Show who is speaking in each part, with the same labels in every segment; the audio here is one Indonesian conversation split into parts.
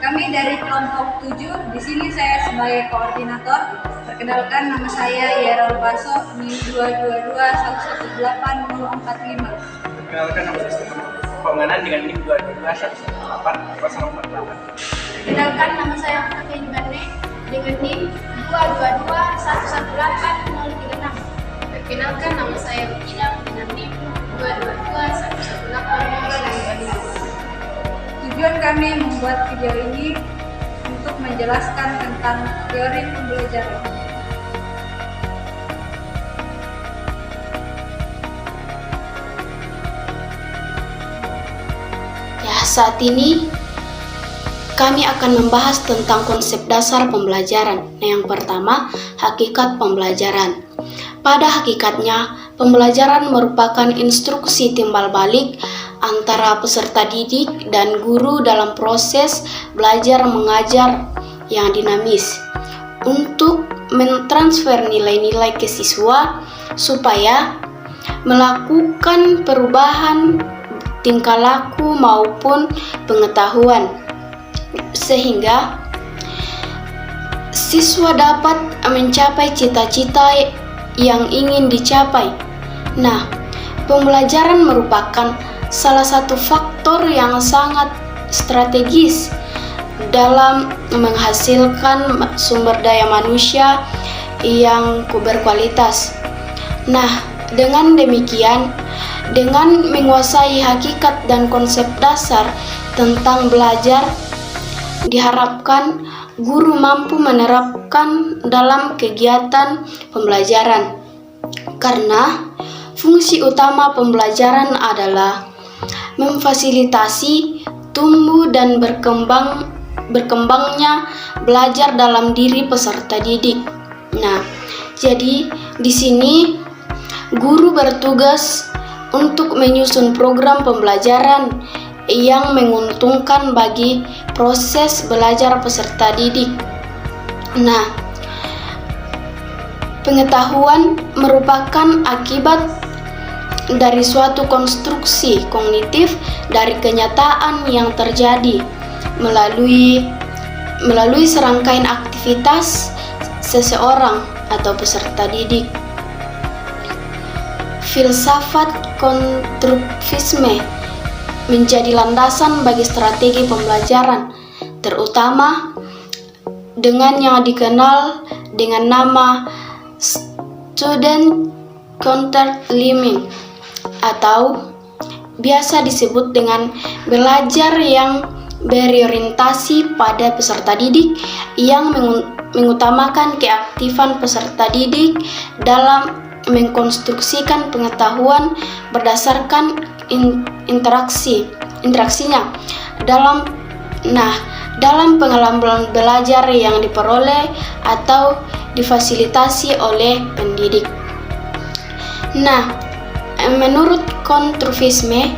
Speaker 1: Kami dari kelompok 7, di sini saya sebagai koordinator. Perkenalkan, nama saya Yerol Baso, NIM 222118045.
Speaker 2: Perkenalkan, nama saya Penganan dengan NIM 222118048.
Speaker 1: Perkenalkan, nama saya Fatin Bane dengan NIM 222118036.
Speaker 3: Perkenalkan, nama saya Rukina dengan NIM 222118052.
Speaker 1: Tujuan kami membuat video ini untuk menjelaskan tentang teori pembelajaran.
Speaker 3: Ya, saat ini kami akan membahas tentang konsep dasar pembelajaran. Nah, yang pertama, hakikat pembelajaran. Pada hakikatnya, pembelajaran merupakan instruksi timbal balik antara peserta didik dan guru dalam proses belajar mengajar yang dinamis untuk mentransfer nilai-nilai ke siswa supaya melakukan perubahan tingkah laku maupun pengetahuan sehingga siswa dapat mencapai cita-cita yang ingin dicapai. Nah, pembelajaran merupakan salah satu faktor yang sangat strategis dalam menghasilkan sumber daya manusia yang berkualitas. Nah, dengan demikian, dengan menguasai hakikat dan konsep dasar tentang belajar, diharapkan guru mampu menerapkan dalam kegiatan pembelajaran. Karena fungsi utama pembelajaran adalah memfasilitasi tumbuh dan berkembangnya belajar dalam diri peserta didik. Nah, jadi di sini guru bertugas untuk menyusun program pembelajaran yang menguntungkan bagi proses belajar peserta didik. Nah, pengetahuan merupakan akibat dari suatu konstruksi kognitif dari kenyataan yang terjadi melalui serangkaian aktivitas seseorang atau peserta didik. Filsafat konstruktivisme menjadi landasan bagi strategi pembelajaran, terutama dengan yang dikenal dengan nama student centered learning atau biasa disebut dengan belajar yang berorientasi pada peserta didik yang mengutamakan keaktifan peserta didik dalam mengkonstruksikan pengetahuan berdasarkan interaksinya dalam pengalaman belajar yang diperoleh atau difasilitasi oleh pendidik. Nah, menurut konstruktivisme,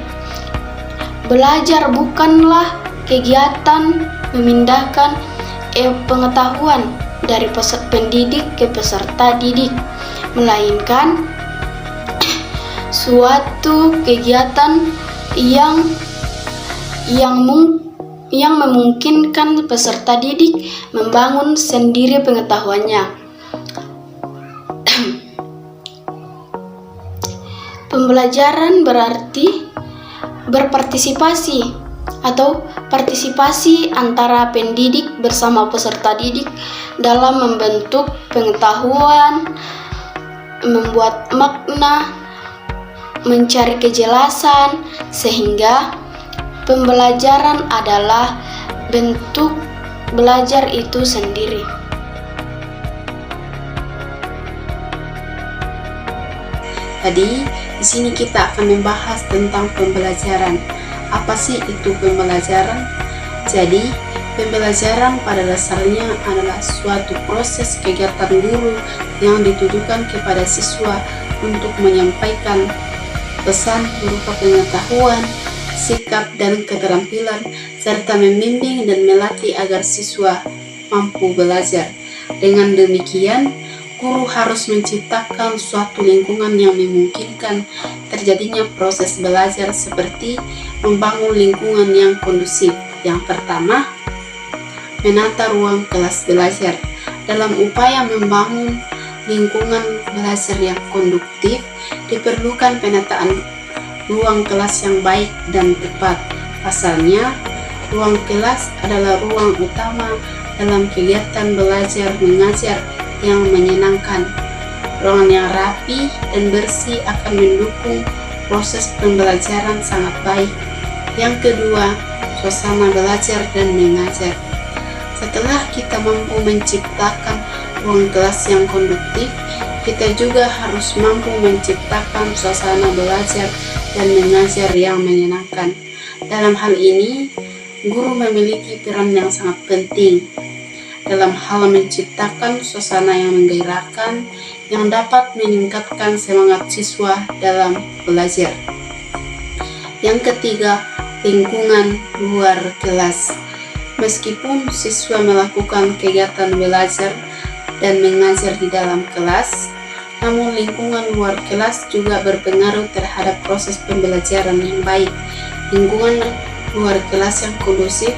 Speaker 3: belajar bukanlah kegiatan memindahkan pengetahuan dari pendidik ke peserta didik, melainkan suatu kegiatan yang memungkinkan peserta didik membangun sendiri pengetahuannya. Pembelajaran berarti berpartisipasi atau partisipasi antara pendidik bersama peserta didik dalam membentuk pengetahuan, membuat makna, mencari kejelasan, sehingga pembelajaran adalah bentuk belajar itu sendiri.
Speaker 4: Tadi di sini kita akan membahas tentang pembelajaran. Apa sih itu pembelajaran? Jadi, pembelajaran pada dasarnya adalah suatu proses kegiatan guru yang ditujukan kepada siswa untuk menyampaikan pesan berupa pengetahuan, sikap dan keterampilan, serta membimbing dan melatih agar siswa mampu belajar. Dengan demikian, guru harus menciptakan suatu lingkungan yang memungkinkan terjadinya proses belajar seperti membangun lingkungan yang kondusif. Yang pertama, menata ruang kelas belajar. Dalam upaya membangun lingkungan belajar yang konduktif, diperlukan penataan ruang kelas yang baik dan tepat. Pasalnya, ruang kelas adalah ruang utama dalam kegiatan belajar mengajar yang menyenangkan. Ruangan yang rapi dan bersih akan mendukung proses pembelajaran sangat baik. Yang kedua, suasana belajar dan mengajar. Setelah kita mampu menciptakan ruang kelas yang konduktif, kita juga harus mampu menciptakan suasana belajar dan mengajar yang menyenangkan. Dalam hal ini, guru memiliki peran yang sangat penting dalam hal menciptakan suasana yang menggairahkan yang dapat meningkatkan semangat siswa dalam belajar. Yang ketiga, lingkungan luar kelas. Meskipun siswa melakukan kegiatan belajar dan mengajar di dalam kelas, namun lingkungan luar kelas juga berpengaruh terhadap proses pembelajaran yang baik. Lingkungan luar kelas yang kondusif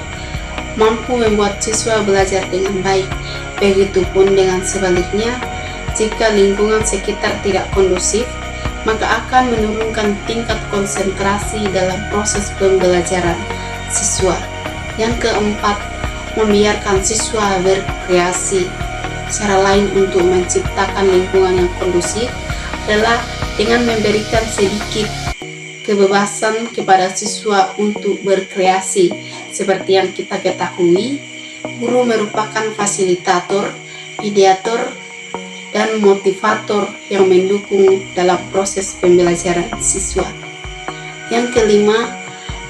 Speaker 4: mampu membuat siswa belajar dengan baik. Begitupun dengan sebaliknya, jika lingkungan sekitar tidak kondusif, maka akan menurunkan tingkat konsentrasi dalam proses pembelajaran siswa. Yang keempat, membiarkan siswa berkreasi. Cara lain untuk menciptakan lingkungan yang kondusif adalah dengan memberikan sedikit kebebasan kepada siswa untuk berkreasi. Seperti yang kita ketahui, guru merupakan fasilitator, mediator, dan motivator yang mendukung dalam proses pembelajaran siswa. Yang kelima,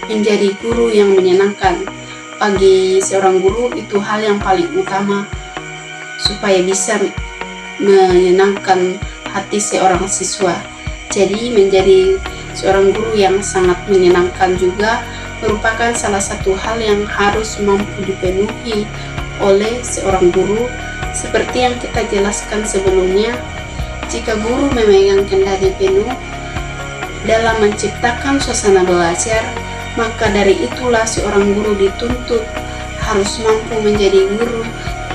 Speaker 4: menjadi guru yang menyenangkan. Bagi seorang guru itu hal yang paling utama supaya bisa menyenangkan hati seorang siswa. Jadi menjadi seorang guru yang sangat menyenangkan juga merupakan salah satu hal yang harus mampu dipenuhi oleh seorang guru. Seperti yang kita jelaskan sebelumnya, jika guru memegang kendali penuh dalam menciptakan suasana belajar, maka dari itulah seorang guru dituntut harus mampu menjadi guru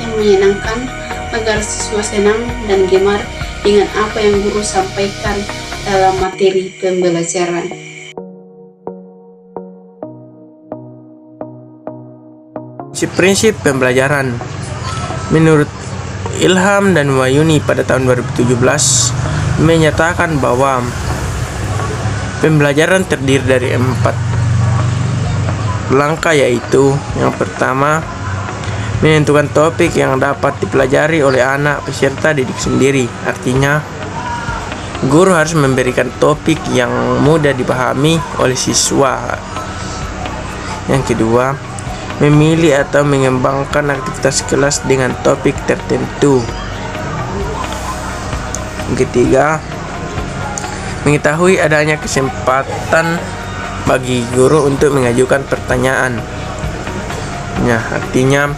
Speaker 4: yang menyenangkan agar siswa senang dan gemar dengan apa yang guru sampaikan dalam materi pembelajaran.
Speaker 2: Prinsip pembelajaran. Menurut Ilham dan Wayuni pada tahun 2017 menyatakan bahwa pembelajaran terdiri dari 4 langkah, yaitu yang pertama, menentukan topik yang dapat dipelajari oleh anak peserta didik sendiri. Artinya, guru harus memberikan topik yang mudah dipahami oleh siswa. Yang kedua, memilih atau mengembangkan aktivitas kelas dengan topik tertentu. Yang ketiga, mengetahui adanya kesempatan bagi guru untuk mengajukan pertanyaan. Nah, artinya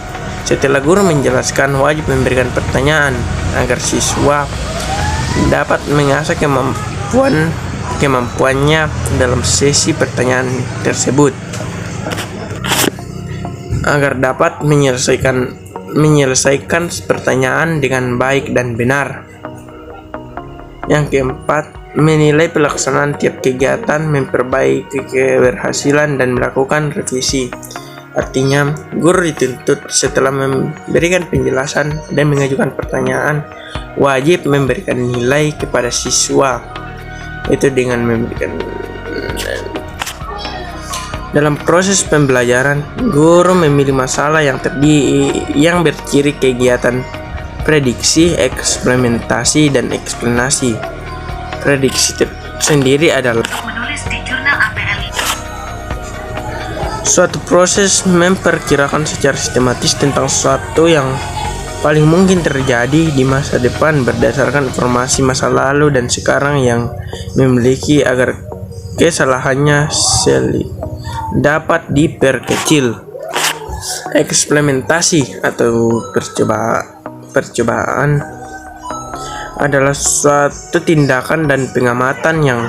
Speaker 2: setelah guru menjelaskan, wajib memberikan pertanyaan agar siswa dapat mengasah kemampuannya dalam sesi pertanyaan tersebut, agar dapat menyelesaikan pertanyaan dengan baik dan benar. Yang keempat, menilai pelaksanaan tiap kegiatan, memperbaiki keberhasilan dan melakukan revisi. Artinya, guru dituntut setelah memberikan penjelasan dan mengajukan pertanyaan, wajib memberikan nilai kepada siswa. Itu dengan memberikan. Dalam proses pembelajaran, guru memilih masalah yang berciri kegiatan prediksi, eksperimentasi, dan eksplanasi. Prediksi sendiri adalah
Speaker 5: menulis di jurnal APL.
Speaker 2: Suatu proses memperkirakan secara sistematis tentang sesuatu yang paling mungkin terjadi di masa depan berdasarkan informasi masa lalu dan sekarang yang memiliki agar kesalahannya dapat diperkecil. Eksperimentasi atau percobaan adalah suatu tindakan dan pengamatan yang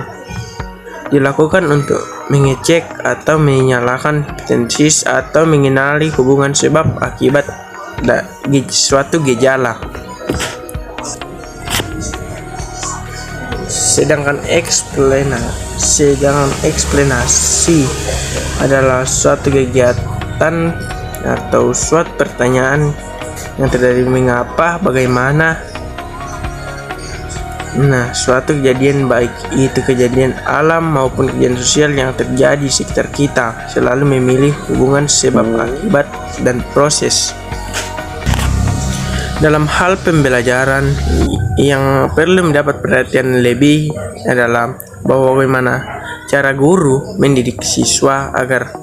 Speaker 2: dilakukan untuk mengecek atau menyalakan hipotesis atau mengenali hubungan sebab akibat suatu gejala. Sedangkan eksplanasi adalah suatu kegiatan atau suatu pertanyaan yang terjadi mengapa, bagaimana. Nah, suatu kejadian baik itu kejadian alam maupun kejadian sosial yang terjadi di sekitar kita selalu memilih hubungan sebab akibat dan proses. Dalam hal pembelajaran yang perlu mendapat perhatian lebih adalah bahwa bagaimana cara guru mendidik siswa agar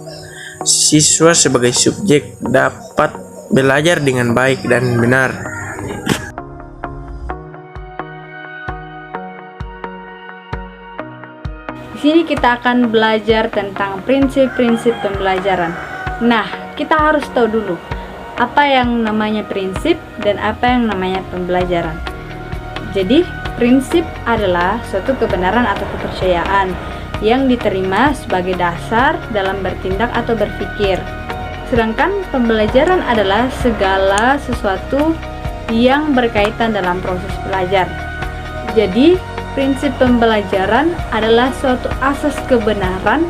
Speaker 2: siswa sebagai subjek dapat belajar dengan baik dan benar.
Speaker 1: Di sini kita akan belajar tentang prinsip-prinsip pembelajaran. Nah, kita harus tahu dulu apa yang namanya prinsip dan apa yang namanya pembelajaran. Jadi, prinsip adalah suatu kebenaran atau kepercayaan yang diterima sebagai dasar dalam bertindak atau berpikir. Sedangkan pembelajaran adalah segala sesuatu yang berkaitan dalam proses belajar. Jadi, prinsip pembelajaran adalah suatu asas kebenaran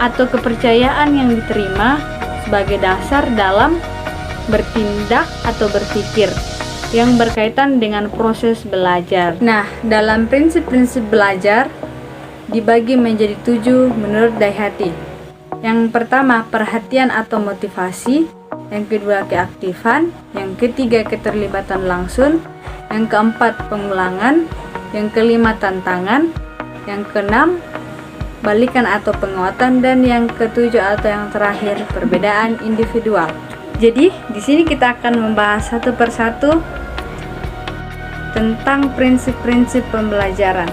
Speaker 1: atau kepercayaan yang diterima sebagai dasar dalam bertindak atau berpikir yang berkaitan dengan proses belajar. Nah, dalam prinsip-prinsip belajar dibagi menjadi 7 menurut Daihatty. Yang pertama, perhatian atau motivasi. Yang kedua, keaktifan. Yang ketiga, keterlibatan langsung. Yang keempat, pengulangan. Yang kelima, tantangan. Yang keenam, balikan atau penguatan. Dan yang ketujuh atau yang terakhir, perbedaan individual. Jadi, di sini kita akan membahas satu persatu tentang prinsip-prinsip pembelajaran.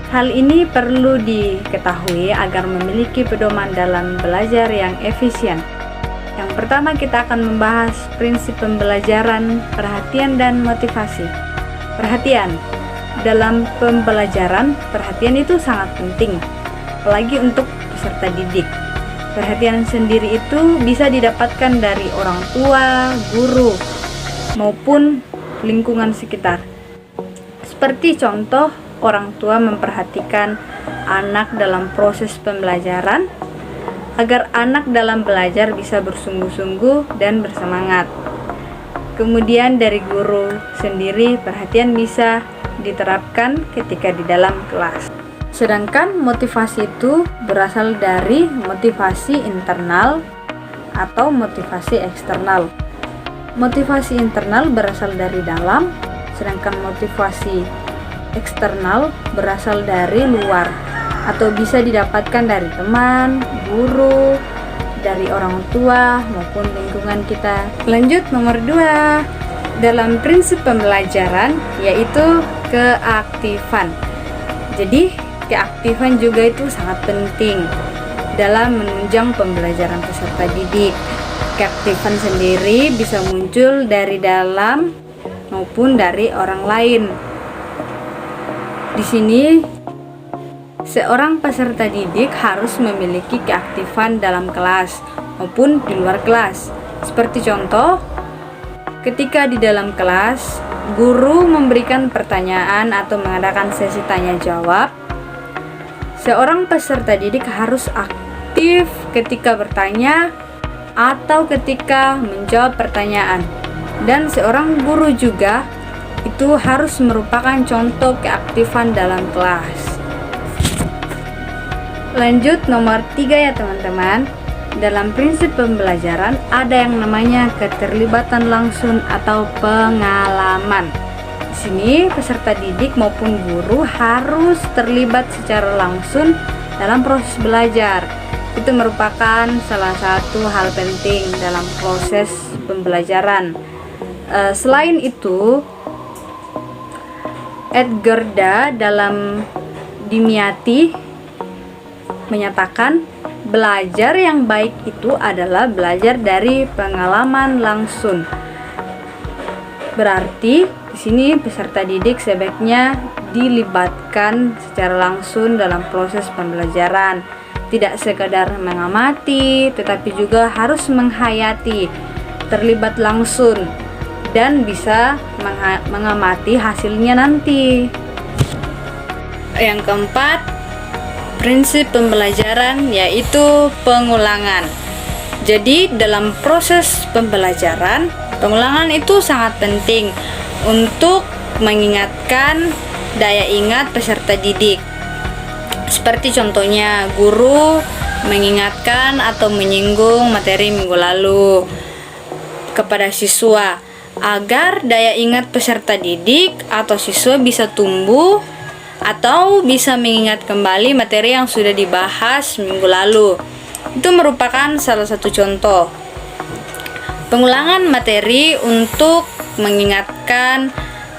Speaker 1: Hal ini perlu diketahui agar memiliki pedoman dalam belajar yang efisien. Yang pertama, kita akan membahas prinsip pembelajaran, perhatian dan motivasi. Perhatian. Dalam pembelajaran, perhatian itu sangat penting, apalagi untuk peserta didik. Perhatian sendiri itu bisa didapatkan dari orang tua, guru, maupun lingkungan sekitar. Seperti contoh, orang tua memperhatikan anak dalam proses pembelajaran agar anak dalam belajar bisa bersungguh-sungguh dan bersemangat. Kemudian dari guru sendiri, perhatian bisa diterapkan ketika di dalam kelas. Sedangkan motivasi itu berasal dari motivasi internal atau motivasi eksternal. Motivasi internal berasal dari dalam, sedangkan motivasi eksternal berasal dari luar atau bisa didapatkan dari teman, guru, dari orang tua maupun lingkungan kita. Lanjut nomor 2, dalam prinsip pembelajaran yaitu keaktifan. Jadi keaktifan juga itu sangat penting dalam menunjang pembelajaran peserta didik. Keaktifan sendiri bisa muncul dari dalam maupun dari orang lain. Di sini, seorang peserta didik harus memiliki keaktifan dalam kelas maupun di luar kelas. Seperti contoh, ketika di dalam kelas, guru memberikan pertanyaan atau mengadakan sesi tanya jawab, seorang peserta didik harus aktif ketika bertanya atau ketika menjawab pertanyaan. Dan seorang guru juga itu harus merupakan contoh keaktifan dalam kelas. Lanjut nomor 3 ya teman-teman. Dalam prinsip pembelajaran ada yang namanya keterlibatan langsung atau pengalaman. Di sini peserta didik maupun guru harus terlibat secara langsung dalam proses belajar. Itu merupakan salah satu hal penting dalam proses pembelajaran. Selain itu, Edgarda dalam Dimyati menyatakan belajar yang baik itu adalah belajar dari pengalaman langsung. Berarti di sini peserta didik sebaiknya dilibatkan secara langsung dalam proses pembelajaran. Tidak sekadar mengamati, tetapi juga harus menghayati, terlibat langsung dan bisa mengamati hasilnya nanti. Yang keempat, prinsip pembelajaran yaitu pengulangan. Jadi dalam proses pembelajaran, pengulangan itu sangat penting untuk mengingatkan daya ingat peserta didik. Seperti contohnya guru mengingatkan atau menyinggung materi minggu lalu kepada siswa agar daya ingat peserta didik atau siswa bisa tumbuh atau bisa mengingat kembali materi yang sudah dibahas minggu lalu. Itu merupakan salah satu contoh. Pengulangan materi untuk mengingatkan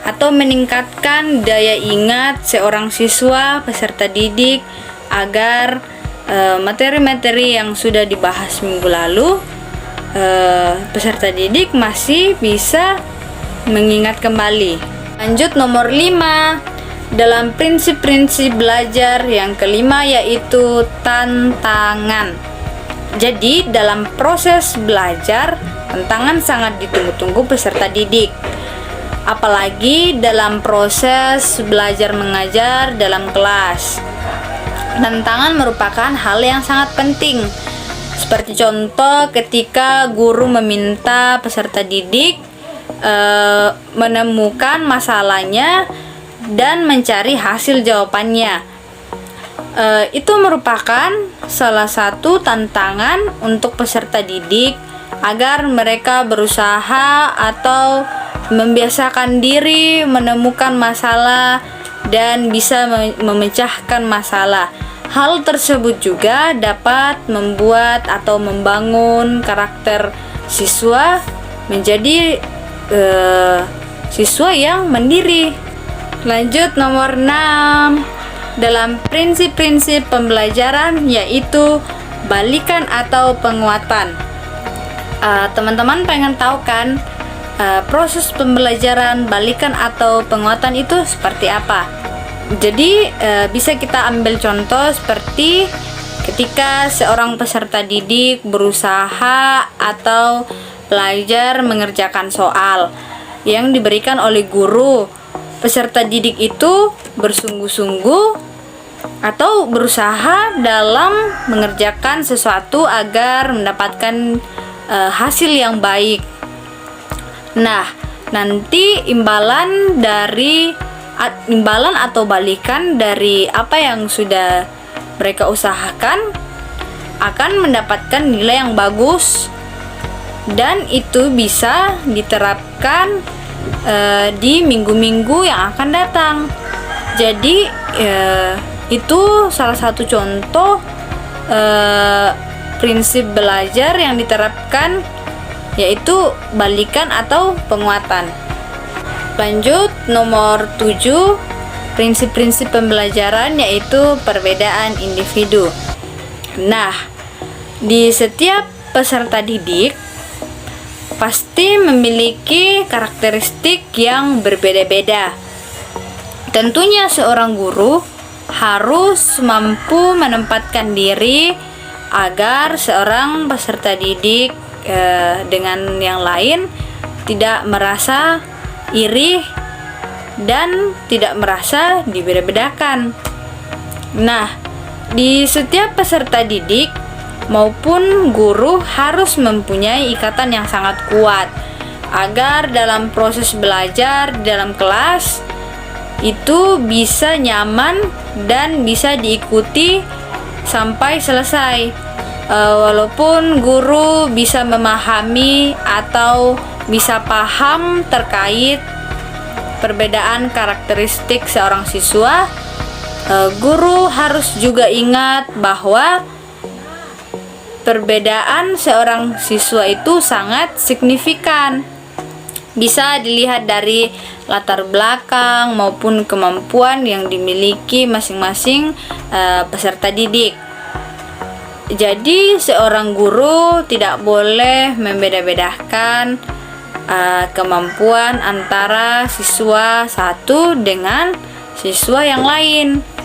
Speaker 1: atau meningkatkan daya ingat seorang siswa peserta didik agar materi-materi yang sudah dibahas minggu lalu peserta didik masih bisa mengingat kembali. Lanjut nomor 5, dalam prinsip-prinsip belajar yang kelima yaitu tantangan. Jadi dalam proses belajar, tantangan sangat ditunggu-tunggu peserta didik. Apalagi dalam proses belajar mengajar dalam kelas. Tantangan merupakan hal yang sangat penting. Seperti contoh ketika guru meminta peserta didik menemukan masalahnya dan mencari hasil jawabannya. Itu merupakan salah satu tantangan untuk peserta didik agar mereka berusaha atau membiasakan diri menemukan masalah dan bisa memecahkan masalah. Hal tersebut juga dapat membuat atau membangun karakter siswa menjadi siswa yang mandiri. Lanjut nomor 6, dalam prinsip-prinsip pembelajaran yaitu balikan atau penguatan. Teman-teman pengen tahu kan proses pembelajaran balikan atau penguatan itu seperti apa? Jadi bisa kita ambil contoh seperti ketika seorang peserta didik berusaha atau belajar mengerjakan soal yang diberikan oleh guru. Peserta didik itu bersungguh-sungguh atau berusaha dalam mengerjakan sesuatu agar mendapatkan hasil yang baik. Nah, nanti imbalan atau balikan dari apa yang sudah mereka usahakan akan mendapatkan nilai yang bagus, dan itu bisa diterapkan di minggu-minggu yang akan datang. Jadi itu salah satu contoh prinsip belajar yang diterapkan, yaitu balikan atau penguatan. Lanjut nomor 7, prinsip-prinsip pembelajaran yaitu perbedaan individu. Nah, di setiap peserta didik pasti memiliki karakteristik yang berbeda-beda. Tentunya seorang guru harus mampu menempatkan diri agar seorang peserta didik dengan yang lain tidak merasa iri dan tidak merasa dibeda-bedakan. Nah, di setiap peserta didik maupun guru harus mempunyai ikatan yang sangat kuat agar dalam proses belajar di dalam kelas itu bisa nyaman dan bisa diikuti sampai selesai. Walaupun guru bisa memahami atau bisa paham terkait perbedaan karakteristik seorang siswa, guru harus juga ingat bahwa perbedaan seorang siswa itu sangat signifikan. Bisa dilihat dari latar belakang maupun kemampuan yang dimiliki masing-masing peserta didik. Jadi seorang guru tidak boleh membeda-bedakan kemampuan antara siswa satu dengan siswa yang lain.